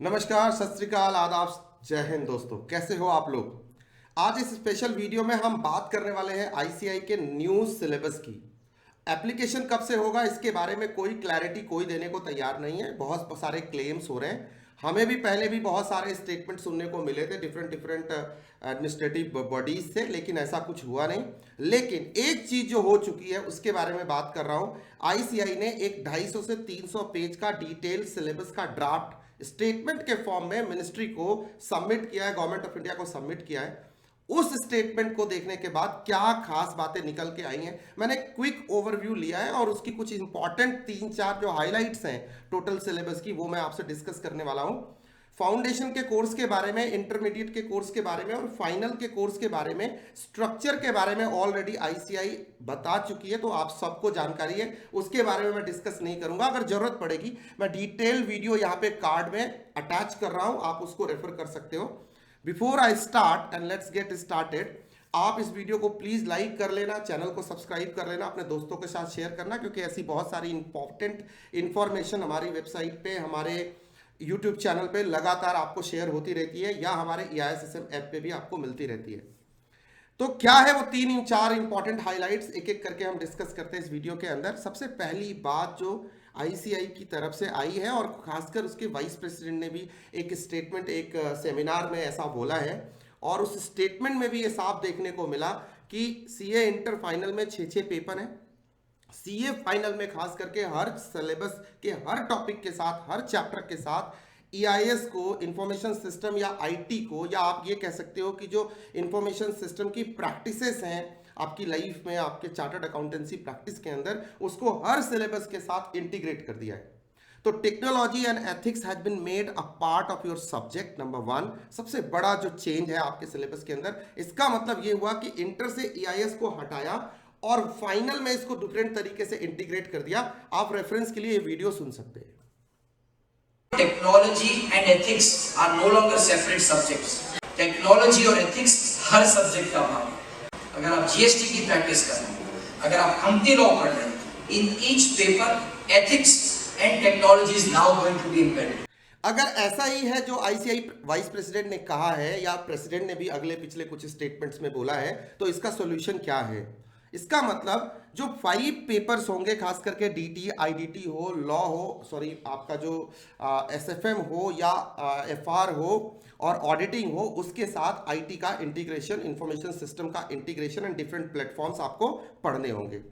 नमस्कार, सत श्री अकाल, आदाब, जय हिंद दोस्तों। कैसे हो आप लोग। आज इस स्पेशल वीडियो में हम बात करने वाले हैं आईसीआई के न्यू सिलेबस की। एप्लीकेशन कब से होगा इसके बारे में कोई क्लैरिटी कोई देने को तैयार नहीं है। बहुत सारे क्लेम्स हो रहे हैं। हमें भी पहले भी बहुत सारे स्टेटमेंट सुनने को मिले थे डिफरेंट डिफरेंट एडमिनिस्ट्रेटिव बॉडीज से, लेकिन ऐसा कुछ हुआ नहीं। लेकिन एक चीज जो हो चुकी है उसके बारे में बात कर रहा हूं। आईसीआई ने एक 250 से 300 पेज का डिटेल सिलेबस का ड्राफ्ट स्टेटमेंट के फॉर्म में मिनिस्ट्री को सबमिट किया है, गवर्नमेंट ऑफ इंडिया को सबमिट किया है। उस स्टेटमेंट को देखने के बाद क्या खास बातें निकल के आई हैं, मैंने क्विक ओवरव्यू लिया है और उसकी कुछ इंपॉर्टेंट 3-4 जो हाइलाइट्स हैं टोटल सिलेबस की, वो मैं आपसे डिस्कस करने वाला हूं। फाउंडेशन के कोर्स के बारे में, इंटरमीडिएट के कोर्स के बारे में और फाइनल के कोर्स के बारे में, स्ट्रक्चर के बारे में ऑलरेडी आईसीआई बता चुकी है, तो आप सबको जानकारी है। उसके बारे में मैं डिस्कस नहीं करूंगा। अगर जरूरत पड़ेगी मैं डिटेल वीडियो यहाँ पे कार्ड में अटैच कर रहा हूं, आप उसको रेफर कर सकते हो। Before I start and let's get started, आप इस वीडियो को प्लीज लाइक कर लेना, चैनल को सब्सक्राइब कर लेना, अपने दोस्तों के साथ शेयर करना, क्योंकि ऐसी बहुत सारी इंपॉर्टेंट इंफॉर्मेशन हमारी वेबसाइट पे, हमारे यूट्यूब चैनल पे लगातार आपको शेयर होती रहती है, या हमारे EISSM ऐप पे भी आपको मिलती रहती है। तो क्या है वो 3-4 इंपॉर्टेंट हाइलाइट्स, एक एक करके हम डिस्कस करते हैं इस वीडियो के अंदर। सबसे पहली बात जो आईसीआई की तरफ से आई है, और खासकर उसके वाइस प्रेसिडेंट ने भी एक स्टेटमेंट, एक सेमिनार में ऐसा बोला है, और उस स्टेटमेंट में भी ये साफ देखने को मिला कि सीए इंटर फाइनल में 6 पेपर हैं। सीए फाइनल में खास करके हर सिलेबस के हर टॉपिक के साथ, हर चैप्टर के साथ ईआईएस को, इंफॉर्मेशन सिस्टम या आईटी को, या आप ये कह सकते हो कि जो इंफॉर्मेशन सिस्टम की प्रैक्टिसेस हैं आपकी लाइफ में, आपके चार्टर्ड अकाउंटेंसी प्रैक्टिस के अंदर, उसको हर सिलेबस के साथ इंटीग्रेट कर दिया है। तो technology and ethics has been made a part of your subject number 1। सबसे बड़ा जो चेंज है आपके सिलेबस के अंदर, इसका मतलब ये हुआ कि इंटर से ईआईएस को हटाया और फाइनल में इसको डिफरेंट तरीके से इंटीग्रेट कर दिया। आप रेफरेंस के लिए ये वीडियो सुन सकते हैं। Technology and ethics are no longer separate subjects. Technology और एथिक्स हर सब्जेक्ट का भाग है। अगर आप जीएसटी की प्रैक्टिस कर रहे हैं, अगर आप कंपनी लॉ पढ़ रहे हैं, in each paper ethics and technology is now going to be embedded. अगर ऐसा ही है जो आईसीआई वाइस प्रेसिडेंट ने कहा है, या प्रेसिडेंट ने भी अगले पिछले कुछ स्टेटमेंट्स में बोला है, तो इसका सॉल्यूशन क्या है? इसका मतलब जो 5 पेपर्स होंगे, खास करके डीटी, आईडीटी हो, लॉ हो, सॉरी आपका जो एसएफएम हो या एफआर हो और ऑडिटिंग हो, उसके साथ आईटी का इंटीग्रेशन, इंफॉर्मेशन सिस्टम का इंटीग्रेशन एंड डिफरेंट प्लेटफॉर्म्स आपको पढ़ने होंगे।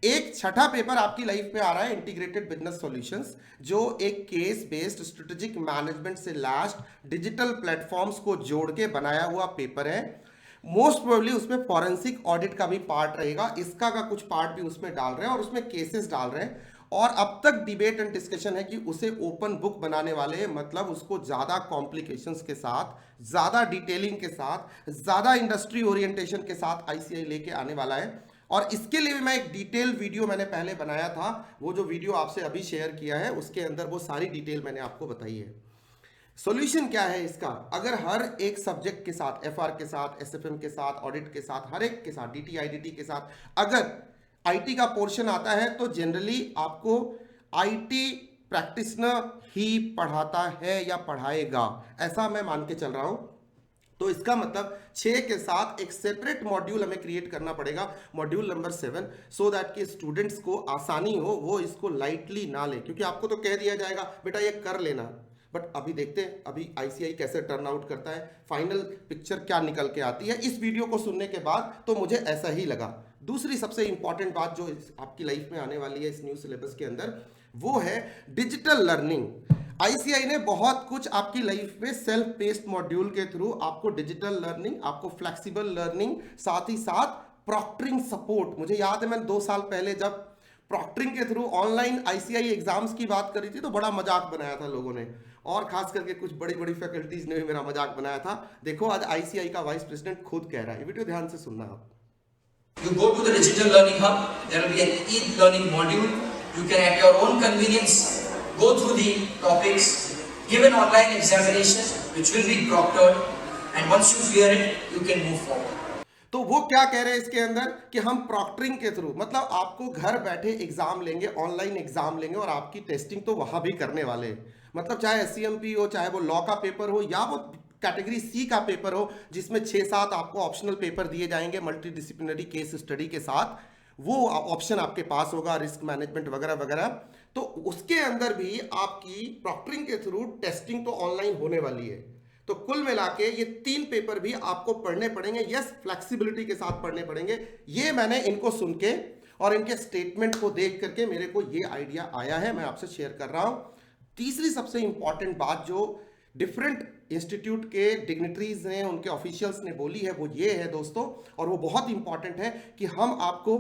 एक छठा पेपर आपकी लाइफ में आ रहा है, इंटीग्रेटेड बिजनेस सॉल्यूशंस, जो एक केस बेस्ड स्ट्रेटेजिक मैनेजमेंट से लास्ट डिजिटल प्लेटफॉर्म्स को जोड़ के बनाया हुआ पेपर है। मोस्ट प्रोबेबली उसमें फॉरेंसिक ऑडिट का भी पार्ट रहेगा, इसका का कुछ पार्ट भी उसमें डाल रहे हैं और उसमें केसेस डाल रहे हैं। और अब तक डिबेट एंड डिस्कशन है कि उसे ओपन बुक बनाने वाले हैं, मतलब उसको ज़्यादा कॉम्प्लिकेशंस के साथ, ज़्यादा डिटेलिंग के साथ, ज़्यादा इंडस्ट्री ओरिएंटेशन के साथ आईसीआई लेके आने वाला है। और इसके लिए मैं एक डिटेल वीडियो मैंने पहले बनाया था, वो जो वीडियो आपसे अभी शेयर किया है उसके अंदर वो सारी डिटेल मैंने आपको बताई है। सॉल्यूशन क्या है इसका? अगर हर एक सब्जेक्ट के साथ, एफआर के साथ, एसएफएम के साथ, ऑडिट के साथ, हर एक के साथ, डीटी आईडीटी के साथ अगर आईटी का पोर्शन आता है, तो जनरली आपको आईटी प्रैक्टिशनर ही पढ़ाता है या पढ़ाएगा, ऐसा मैं मान के चल रहा हूं। तो इसका मतलब 6 के साथ एक सेपरेट मॉड्यूल हमें क्रिएट करना पड़ेगा, मॉड्यूल नंबर 7, सो दैट कि स्टूडेंट्स को आसानी हो, वो इसको लाइटली ना ले। क्योंकि आपको तो कह दिया जाएगा बेटा ये कर लेना, बट अभी देखते हैं अभी आईसीआई कैसे टर्न आउट करता है, फाइनल पिक्चर क्या निकल के आती है। इस वीडियो को सुनने के बाद तो मुझे ऐसा ही लगा। दूसरी सबसे इंपॉर्टेंट बात जो आपकी लाइफ में आने वाली है इस न्यू सिलेबस के अंदर, वो है डिजिटल लर्निंग। आईसीआई ने बहुत कुछ आपकी लाइफ में सेल्फ बेस्ड मॉड्यूल के थ्रू आपको डिजिटल लर्निंग, आपको फ्लेक्सिबल लर्निंग, साथ ही साथ प्रॉक्टरिंग सपोर्ट। मुझे याद है मैंने 2 साल पहले जब प्रॉक्टरिंग के थ्रू ऑनलाइन आईसीआई एग्जाम्स की बात करी थी, तो बड़ा मजाक बनाया था लोगों ने, और खास करके कुछ बड़ी बड़ी फैकल्टीज ने भी मेरा मजाक बनाया था। देखो आज आईसीआई का वाइस प्रेसिडेंट खुद कह रहा है, वीडियो ध्यान से सुनना आप। You go to the digital learning hub, there will be an e-learning module. You can at your own convenience go through the topics, give an online examination which will be proctored, and once you clear it, you can move forward. तो वो क्या कह रहे हैं इसके अंदर कि हम प्रॉक्टरिंग के थ्रू, मतलब आपको घर बैठे एग्जाम लेंगे, ऑनलाइन एग्जाम लेंगे और आपकी टेस्टिंग तो वहां भी करने वाले हैं। मतलब चाहे एससीएमपी हो, चाहे वो लॉ का पेपर हो, या वो कैटेगरी सी का पेपर हो जिसमें 6-7 आपको ऑप्शनल पेपर दिए जाएंगे मल्टी डिसिप्लिनरी केस स्टडी के साथ, वो ऑप्शन आपके पास होगा, रिस्क मैनेजमेंट वगैरह वगैरह। तो उसके अंदर भी आपकी प्रॉक्टरिंग के थ्रू टेस्टिंग तो ऑनलाइन होने वाली है। तो कुल मिला के ये 3 पेपर भी आपको पढ़ने पड़ेंगे, यस फ्लेक्सिबिलिटी के साथ पढ़ने पड़ेंगे। ये मैंने इनको सुन के और इनके स्टेटमेंट को देख करके मेरे को ये आइडिया आया है, मैं आपसे शेयर कर रहा हूं। तीसरी सबसे इंपॉर्टेंट बात जो डिफरेंट इंस्टीट्यूट के डिग्निटरीज ने, उनके ऑफिशियल्स ने बोली है, वो ये है दोस्तों, और वो बहुत इंपॉर्टेंट है कि हम आपको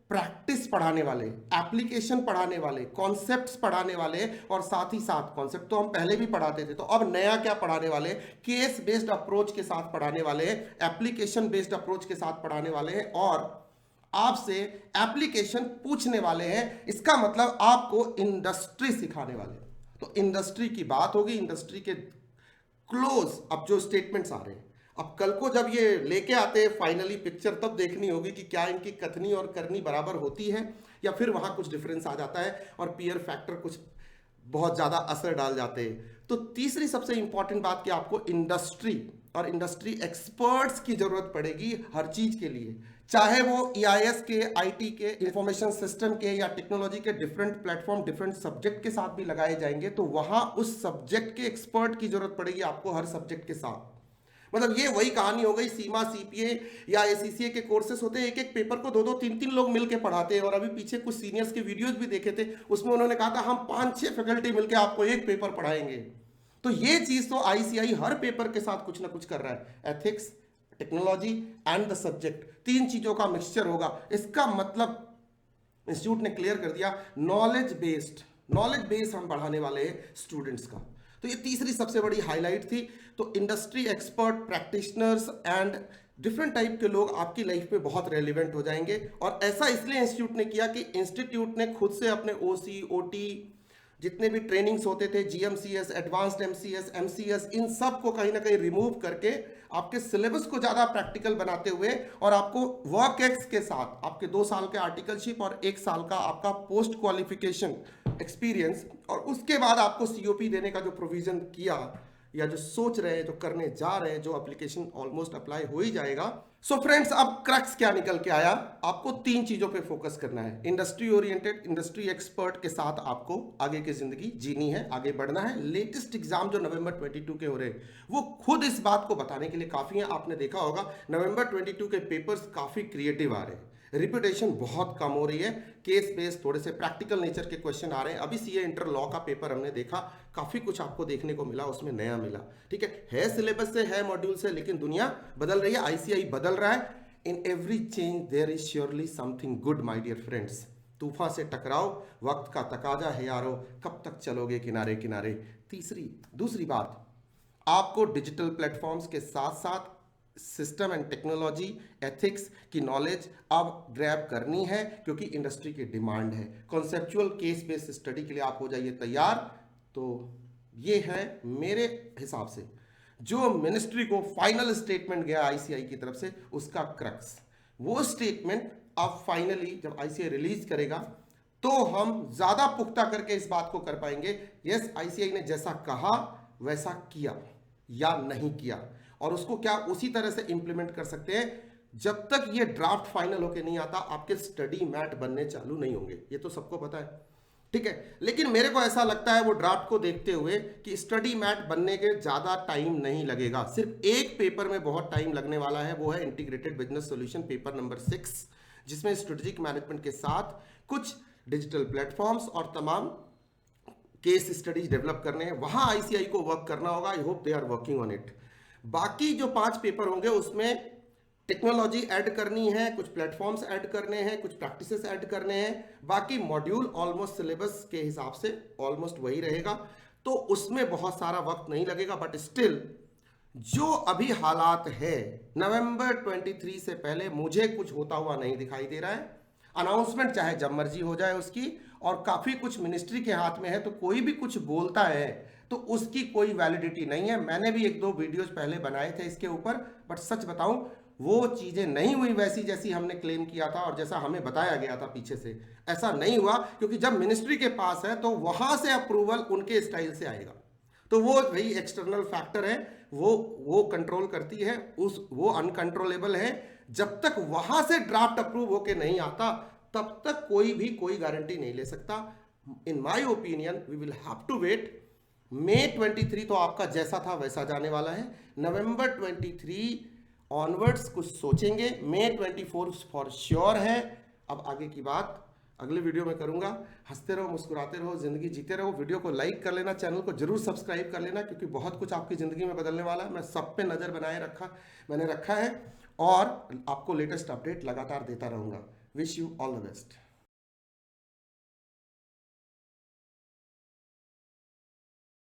प्रैक्टिस पढ़ाने वाले, एप्लीकेशन पढ़ाने वाले, कॉन्सेप्ट्स पढ़ाने वाले, और साथ ही साथ कॉन्सेप्ट तो हम पहले भी पढ़ाते थे, तो अब नया क्या पढ़ाने वाले, केस बेस्ड अप्रोच के साथ पढ़ाने वाले हैं, एप्लीकेशन बेस्ड अप्रोच के साथ पढ़ाने वाले हैं, और आपसे एप्लीकेशन पूछने वाले हैं। इसका मतलब आपको इंडस्ट्री सिखाने वाले हैं। तो इंडस्ट्री की बात होगी, इंडस्ट्री के क्लोज अब जो स्टेटमेंट्स आ रहे हैं, अब कल को जब ये लेके आते हैं फाइनली पिक्चर, तब देखनी होगी कि क्या इनकी कथनी और करनी बराबर होती है या फिर वहां कुछ डिफरेंस आ जाता है और पीयर फैक्टर कुछ बहुत ज्यादा असर डाल जाते हैं। तो तीसरी सबसे इंपॉर्टेंट बात कि आपको इंडस्ट्री और इंडस्ट्री एक्सपर्ट्स की जरूरत पड़ेगी हर चीज के लिए, चाहे वो ईआईएस के, आईटी के, इंफॉर्मेशन सिस्टम के या टेक्नोलॉजी के डिफरेंट प्लेटफॉर्म डिफरेंट सब्जेक्ट के साथ भी लगाए जाएंगे, तो वहां उस सब्जेक्ट के एक्सपर्ट की जरूरत पड़ेगी आपको हर सब्जेक्ट के साथ। मतलब ये वही कहानी हो गई, सीमा, सीपीए या एसीसीए के कोर्सेस होते हैं, एक एक पेपर को 2-2, 3-3 लोग मिलकर पढ़ाते हैं। और अभी पीछे कुछ सीनियर्स के वीडियोस भी देखे थे, उसमें उन्होंने कहा था हम 5-6 फैकल्टी मिलकर आपको एक पेपर पढ़ाएंगे। तो ये चीज तो आईसीआई हर पेपर के साथ कुछ ना कुछ कर रहा है, ethics, technology and the subject, 3 चीजों का मिक्सचर होगा। इसका मतलब इंस्टीट्यूट ने क्लियर कर दिया, नॉलेज बेस्ड हम बढ़ाने वाले हैं स्टूडेंट्स का। तो ये तीसरी सबसे बड़ी हाईलाइट थी। तो industry expert, practitioners and different type के लोग आपकी लाइफ में बहुत रेलिवेंट हो जाएंगे। और ऐसा इसलिए इंस्टीट्यूट ने किया कि इंस्टीट्यूट ने खुद से अपने ओसी, ओटी, जितने भी ट्रेनिंग्स होते थे, जीएमसीएस, एडवांस्ड एमसीएस, एमसीएस, इन सब को कहीं ना कहीं रिमूव करके आपके सिलेबस को ज़्यादा प्रैक्टिकल बनाते हुए और आपको वर्क एक्स के साथ आपके 2 साल के आर्टिकलशिप और 1 साल का आपका पोस्ट क्वालिफिकेशन एक्सपीरियंस, और उसके बाद आपको सीओपी देने का जो प्रोविजन किया या जो सोच रहे हैं, जो करने जा रहे हैं, जो एप्लीकेशन ऑलमोस्ट अप्लाई हो ही जाएगा। सो फ्रेंड्स, अब क्रक्स क्या निकल के आया, आपको 3 चीजों पे फोकस करना है। इंडस्ट्री ओरिएंटेड, इंडस्ट्री एक्सपर्ट के साथ आपको आगे की जिंदगी जीनी है, आगे बढ़ना है। लेटेस्ट एग्जाम जो नवंबर 22 के हो रहे हैं, वो खुद इस बात को बताने के लिए काफी है। आपने देखा होगा नवंबर 22 के पेपर्स काफी क्रिएटिव आ रहे हैं, रिपीटेशन बहुत कम हो रही है, केस बेस्ड थोड़े से प्रैक्टिकल नेचर के क्वेश्चन आ रहे हैं। अभी सीए इंटर लॉ का पेपर हमने देखा, काफी कुछ आपको देखने को मिला, उसमें नया मिला। ठीक है सिलेबस से, है मॉड्यूल से, लेकिन दुनिया बदल रही है, आईसीआई बदल रहा है। In every change there is surely something good my dear friends. तूफान से टकराओ, वक्त का तकाजा है यारो, कब तक चलोगे किनारे किनारे। दूसरी बात, आपको डिजिटल प्लेटफॉर्म्स के साथ साथ सिस्टम एंड टेक्नोलॉजी, एथिक्स की नॉलेज अब ग्रैब करनी है, क्योंकि इंडस्ट्री की डिमांड है। कॉन्सेप्चुअल केस बेस्ड स्टडी के लिए आप हो जाइए तैयार। तो ये है मेरे हिसाब से जो मिनिस्ट्री को फाइनल स्टेटमेंट गया आईसीआई की तरफ से, उसका क्रक्स। वो स्टेटमेंट अब फाइनली जब आईसीआई रिलीज करेगा तो हम ज्यादा पुख्ता करके इस बात को कर पाएंगे, यस आईसीआई ने जैसा कहा वैसा किया या नहीं किया, और उसको क्या उसी तरह से इंप्लीमेंट कर सकते हैं। जब तक ये ड्राफ्ट फाइनल होके नहीं आता, आपके स्टडी मैट बनने चालू नहीं होंगे, ये तो सबको पता है। ठीक है, लेकिन मेरे को ऐसा लगता है वो ड्राफ्ट को देखते हुए कि स्टडी मैट बनने के ज्यादा टाइम नहीं लगेगा। सिर्फ एक पेपर में बहुत टाइम लगने वाला है, वो है integrated business solution paper number 6, जिसमें स्ट्रेटेजिक मैनेजमेंट के साथ कुछ डिजिटल प्लेटफॉर्म्स और तमाम केस स्टडीज डेवलप करने हैं। वहां आईसीआई को वर्क करना होगा। I hope they are working on it. बाकी जो 5 पेपर होंगे उसमें टेक्नोलॉजी ऐड करनी है, कुछ प्लेटफॉर्म्स ऐड करने हैं, कुछ प्रैक्टिसेस ऐड करने हैं। बाकी मॉड्यूल ऑलमोस्ट सिलेबस के हिसाब से ऑलमोस्ट वही रहेगा, तो उसमें बहुत सारा वक्त नहीं लगेगा। बट स्टिल जो अभी हालात है, नवंबर 23 से पहले मुझे कुछ होता हुआ नहीं दिखाई दे रहा है। अनाउंसमेंट चाहे जब मर्जी हो जाए उसकी, और काफी कुछ मिनिस्ट्री के हाथ में है, तो कोई भी कुछ बोलता है तो उसकी कोई वैलिडिटी नहीं है। मैंने भी 1-2 वीडियोस पहले बनाए थे इसके ऊपर, बट सच बताऊं वो चीजें नहीं हुई वैसी जैसी हमने क्लेम किया था और जैसा हमें बताया गया था पीछे से। ऐसा नहीं हुआ, क्योंकि जब मिनिस्ट्री के पास है तो वहां से अप्रूवल उनके स्टाइल से आएगा। तो वो वही एक्सटर्नल फैक्टर है, वो कंट्रोल करती है, वो अनकंट्रोलेबल है। जब तक वहां से ड्राफ्ट अप्रूव होके नहीं आता तब तक कोई भी कोई गारंटी नहीं ले सकता। In my opinion we will have to wait. मई 23 तो आपका जैसा था वैसा जाने वाला है। नवंबर 23 ऑनवर्ड्स कुछ सोचेंगे। मई 24 फॉर श्योर है। अब आगे की बात अगले वीडियो में करूंगा। हंसते रहो, मुस्कुराते रहो, जिंदगी जीते रहो। वीडियो को लाइक कर लेना, चैनल को जरूर सब्सक्राइब कर लेना, क्योंकि बहुत कुछ आपकी जिंदगी में बदलने वाला है। मैं सब पे नजर मैंने रखा है और आपको लेटेस्ट अपडेट लगातार देता रहूंगा। Wish you all the best.